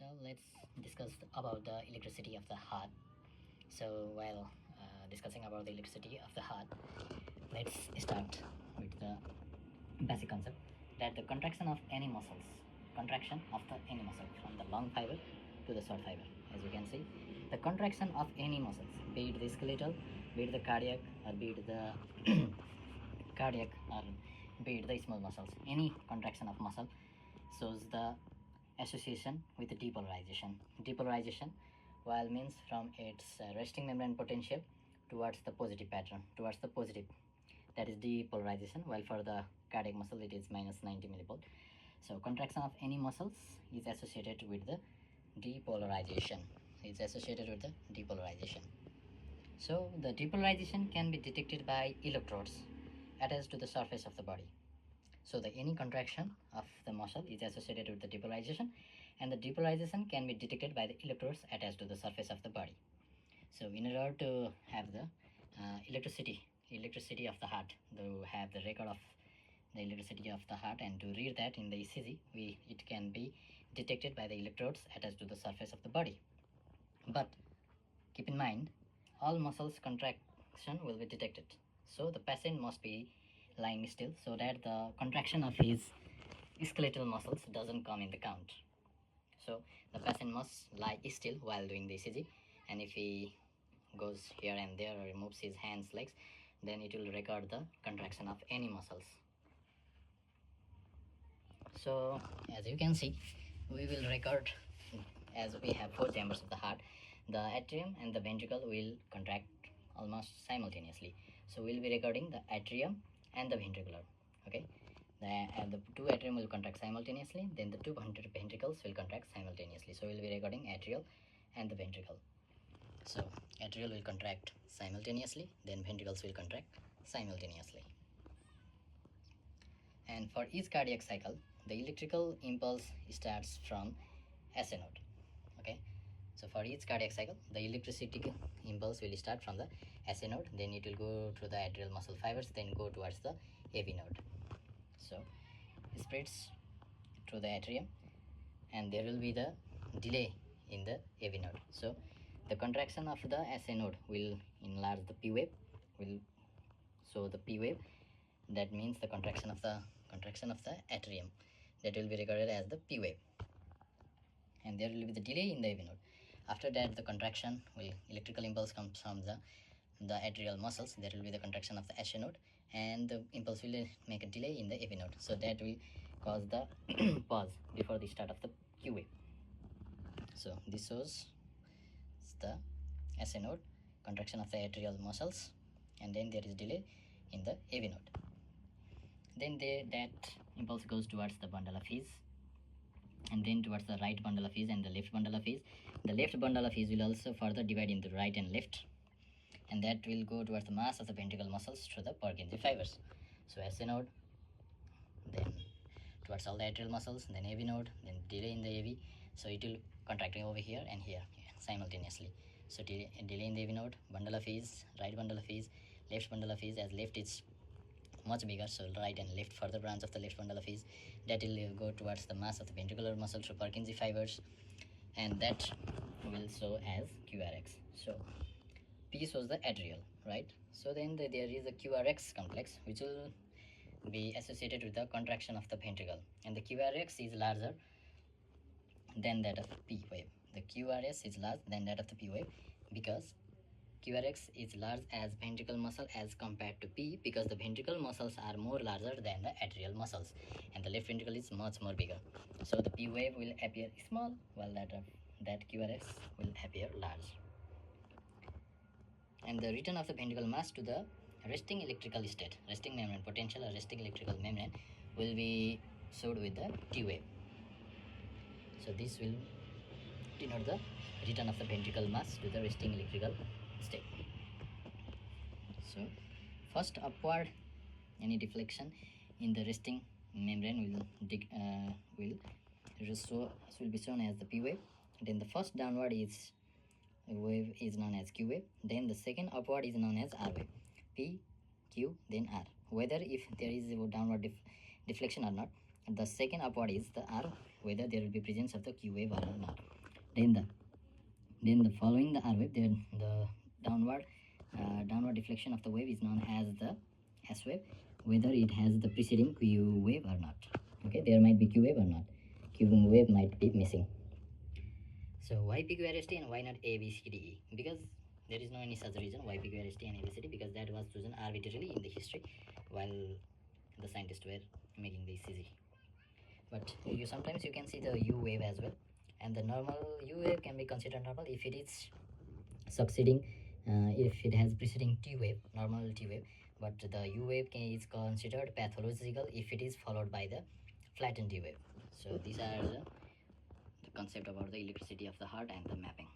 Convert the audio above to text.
So let's discuss about the electricity of the heart. So while discussing about the electricity of the heart, let's start with the basic concept that the contraction of any muscles, from the long fiber to the short fiber. As you can see, the contraction of any muscles, be it the skeletal, be it the cardiac, or be it the cardiac, or be it the small muscles, any contraction of muscle shows the association with the depolarization. Depolarization, while means from its resting membrane potential towards the positive pattern, towards the positive, that is depolarization, while for the cardiac muscle it is minus 90 millivolt. So contraction of any muscles is associated with the depolarization. It's associated with the depolarization. So the depolarization can be detected by electrodes attached to the surface of the body. So the any contraction of the muscle is associated with the depolarization, and the depolarization can be detected by the electrodes attached to the surface of the body. So in order to have the electricity of the heart, to have the record of the electricity of the heart and to read that in the ECG, it can be detected by the electrodes attached to the surface of the body. But keep in mind, all muscles contraction will be detected. So the patient must be lying still so that the contraction of his skeletal muscles doesn't come in the count. So the patient must lie still while doing the ECG, and if he goes here and there or removes his hands, legs, then it will record the contraction of any muscles. So as you can see, we will record, as we have four chambers of the heart, the atrium and the ventricle will contract almost simultaneously. So we'll be recording the atrium and the ventricular. Okay, the two atrium will contract simultaneously, then the two ventricles will contract simultaneously. So we'll be recording atrial and the ventricle. So atrial will contract simultaneously, then ventricles will contract simultaneously. And for each cardiac cycle, the electrical impulse starts from SA node. Okay, so for each cardiac cycle, the electricity impulse will start from the SA node, then it will go through the atrial muscle fibers, then go towards the AV node. So it spreads through the atrium, and there will be the delay in the AV node. So the contraction of the SA node will enlarge the P wave, will show the P wave. That means the contraction of the atrium, that will be recorded as the P wave, and there will be the delay in the AV node. After that, the contraction will electrical impulse comes from the atrial muscles. There will be the contraction of the SA node, and the impulse will make a delay in the AV node. So that will cause the pause before the start of the Q wave. So this shows the SA node, contraction of the atrial muscles, and then there is delay in the AV node. Then that impulse goes towards the bundle of His, and then towards the right bundle of His and the left bundle of His. The left bundle of His will also further divide into right and left, and that will go towards the mass of the ventricle muscles through the Purkinje fibers. So SA node, then towards all the atrial muscles, then AV node, then delay in the AV. So it will contracting over here and here simultaneously. So delay in the AV node, bundle of His, right bundle of His, left bundle of His. As left is much bigger, so right and left further branch of the left bundle of His, that will go towards the mass of the ventricular muscle through Purkinje fibers, and that will show as QRX. So P shows the atrial, right? So then there is a QRX complex which will be associated with the contraction of the ventricle, and the QRX is larger than that of P wave. The QRS is large than that of the P wave because QRX is large as ventricle muscle as compared to P, because the ventricle muscles are more larger than the atrial muscles, and the left ventricle is much more bigger. So the P wave will appear small, while that QRX will appear large. And the return of the ventricle mass to the resting electrical state, resting membrane potential or resting electrical membrane, will be showed with the T wave. So this will denote the return of the ventricle mass to the resting electrical state. So first upward, any deflection in the resting membrane will be shown as the P wave. Then the first downward wave is known as Q wave. Then the second upward is known as R wave. P, Q, then R. Whether if there is a downward deflection or not, the second upward is the R, whether there will be presence of the Q wave or not. Then the following the R wave, then the downward deflection of the wave is known as the S wave, whether it has the preceding Q wave or not. Okay, there might be Q wave or not. Q wave might be missing. So why PQRST and why not ABCDE? Because there is no any such reason why PQRST and ABCD, because that was chosen arbitrarily in the history while the scientists were making the ECG. But you sometimes you can see the U wave as well, and the normal U wave can be considered normal if it is succeeding, if it has preceding T wave, normal T wave. But the U wave is considered pathological if it is followed by the flattened T wave. So these are the concept about the electricity of the heart and the mapping.